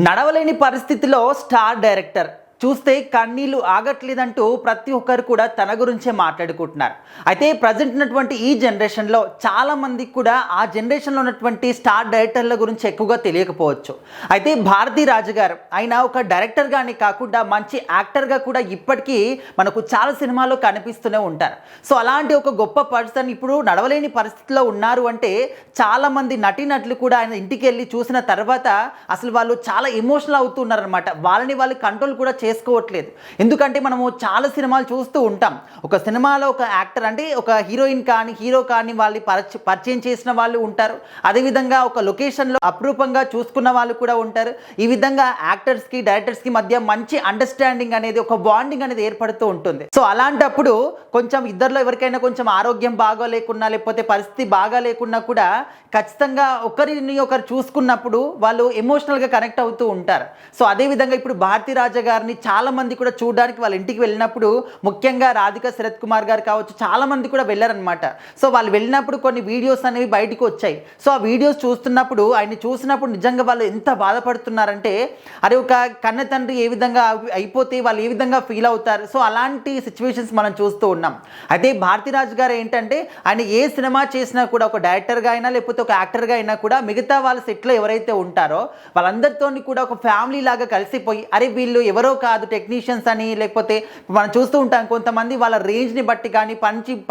నడవలేని పరిస్థితిలో star director చూస్తే కన్నీళ్లు ఆగట్లేదంటూ ప్రతి ఒక్కరు కూడా తన గురించే మాట్లాడుకుంటున్నారు. అయితే ప్రజెంట్ ఉన్నటువంటి ఈ జనరేషన్లో చాలామందికి కూడా ఆ జనరేషన్లో ఉన్నటువంటి స్టార్ డైరెక్టర్ల గురించి ఎక్కువగా తెలియకపోవచ్చు. అయితే భారతీ రాజు గారు ఆయన ఒక డైరెక్టర్గానే కాకుండా మంచి యాక్టర్గా కూడా ఇప్పటికీ మనకు చాలా సినిమాల్లో కనిపిస్తూనే ఉంటారు. సో అలాంటి ఒక గొప్ప పర్సన్ ఇప్పుడు నడవలేని పరిస్థితిలో ఉన్నారు అంటే చాలామంది నటీనటులు కూడా ఆయన ఇంటికి వెళ్ళి చూసిన తర్వాత అసలు వాళ్ళు చాలా ఎమోషనల్ అవుతున్నారనమాట. వాళ్ళని వాళ్ళు కంట్రోల్ కూడా చేసుకోవట్లేదు. ఎందుకంటే మనము చాలా సినిమాలు చూస్తూ ఉంటాం. ఒక సినిమాలో ఒక యాక్టర్ అంటే ఒక హీరోయిన్ కానీ హీరో కానీ వాళ్ళు పరిచయం చేసిన వాళ్ళు ఉంటారు. అదేవిధంగా ఒక లొకేషన్లో అపురూపంగా చూసుకున్న వాళ్ళు కూడా ఉంటారు. ఈ విధంగా యాక్టర్స్కి డైరెక్టర్స్కి మధ్య మంచి అండర్స్టాండింగ్ అనేది ఒక బాండింగ్ అనేది ఏర్పడుతూ ఉంటుంది. సో అలాంటప్పుడు కొంచెం ఇద్దరిలో ఎవరికైనా కొంచెం ఆరోగ్యం బాగోలేకున్నా లేకపోతే పరిస్థితి బాగా లేకున్నా కూడా ఖచ్చితంగా ఒకరిని ఒకరు చూసుకున్నప్పుడు వాళ్ళు ఎమోషనల్గా కనెక్ట్ అవుతూ ఉంటారు. సో అదేవిధంగా ఇప్పుడు భారతీ రాజా గారిని చాలామంది కూడా చూడడానికి వాళ్ళ ఇంటికి వెళ్ళినప్పుడు ముఖ్యంగా రాధిక శరత్ కుమార్ గారు కావచ్చు చాలామంది కూడా వెళ్ళారనమాట. సో వాళ్ళు వెళ్ళినప్పుడు కొన్ని వీడియోస్ అనేవి బయటకు వచ్చాయి. సో ఆ వీడియోస్ చూస్తున్నప్పుడు ఆయన్ని చూసినప్పుడు నిజంగా వాళ్ళు ఎంత బాధపడుతున్నారంటే అరే ఒక కన్న తండ్రి ఏ విధంగా అయిపోతే వాళ్ళు ఏ విధంగా ఫీల్ అవుతారు. సో అలాంటి సిచ్యువేషన్స్ మనం చూస్తూ ఉన్నాం. అయితే భారతీరాజు గారు ఏంటంటే ఆయన ఏ సినిమా చేసినా కూడా ఒక డైరెక్టర్గా అయినా లేకపోతే ఒక యాక్టర్గా అయినా కూడా మిగతా వాళ్ళ సెట్లో ఎవరైతే ఉంటారో వాళ్ళందరితో కూడా ఒక ఫ్యామిలీ లాగా కలిసిపోయి అరే వీళ్ళు ఎవరో కాదు టెక్నీషియన్స్ అని లేకపోతే మనం చూస్తూ ఉంటాం కొంతమంది వాళ్ళ రేంజ్ని బట్టి కానీ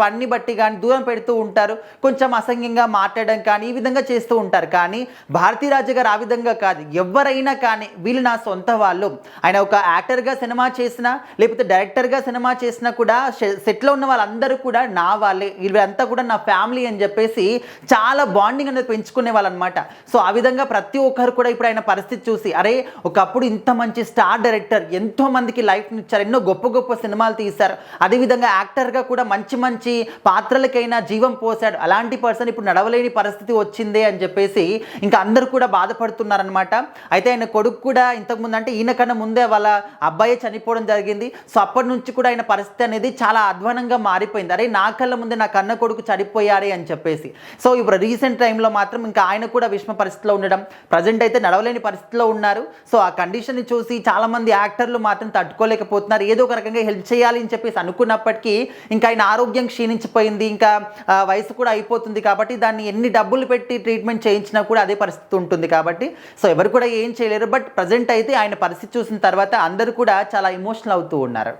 పని బట్టి కానీ దూరం పెడుతూ ఉంటారు. కొంచెం అసహ్యంగా మాట్లాడడం కానీ ఈ విధంగా చేస్తూ ఉంటారు. కానీ భారతీరాజు గారు ఆ విధంగా కాదు. ఎవరైనా కానీ వీళ్ళు నా సొంత వాళ్ళు. ఆయన ఒక యాక్టర్గా సినిమా చేసినా లేకపోతే డైరెక్టర్గా సినిమా చేసినా కూడా సెట్లో ఉన్న వాళ్ళందరూ కూడా నా వాళ్ళే, వీళ్ళంతా కూడా నా ఫ్యామిలీ అని చెప్పేసి చాలా బాండింగ్ అనేది పెంచుకునే వాళ్ళు అనమాట. సో ఆ విధంగా ప్రతి ఒక్కరు కూడా ఇప్పుడు ఆయన పరిస్థితి చూసి అరే ఒకప్పుడు ఇంత మంచి స్టార్ డైరెక్టర్ ఎంతో మందికి లైఫ్ని ఇచ్చారు, ఎన్నో గొప్ప గొప్ప సినిమాలు తీశారు, అదేవిధంగా యాక్టర్గా కూడా మంచి మంచి పాత్రలకైనా జీవం పోశాడు. అలాంటి పర్సన్ ఇప్పుడు నడవలేని పరిస్థితి వచ్చిందే అని చెప్పేసి ఇంకా అందరూ కూడా బాధపడుతున్నారనమాట. అయితే ఆయన కొడుకు కూడా ఇంతకుముందు అంటే ఈయన కన్నా ముందే వాళ్ళ అబ్బాయి చనిపోవడం జరిగింది. సో అప్పటి నుంచి కూడా ఆయన పరిస్థితి అనేది చాలా అధ్వానంగా మారిపోయింది. అరే నా కళ్ళ ముందే నా కన్న కొడుకు చనిపోయాడే అని చెప్పేసి. సో ఇప్పుడు రీసెంట్ టైంలో మాత్రం ఇంకా ఆయన కూడా విషమ పరిస్థితిలో ఉండడం, ప్రజెంట్ అయితే నడవలేని పరిస్థితిలో ఉన్నారు. సో ఆ కండిషన్ని చూసి చాలామంది యాక్టర్లు మాత్రం తట్టుకోలేకపోతున్నారు. ఏదో ఒక రకంగా హెల్ప్ చేయాలి అని చెప్పేసి అనుకున్నప్పటికీ ఇంకా ఆయన ఆరోగ్యం క్షీణించిపోయింది, ఇంకా వయసు కూడా అయిపోతుంది కాబట్టి దాన్ని ఎన్ని డబ్బులు పెట్టి ట్రీట్మెంట్ చేయించినా కూడా అదే పరిస్థితి ఉంటుంది కాబట్టి సో ఎవరు కూడా ఏం చేయలేరు. బట్ ప్రజెంట్ అయితే ఆయన పరిస్థితి చూసిన తర్వాత అందరూ కూడా చాలా ఎమోషనల్ అవుతూ ఉన్నారు.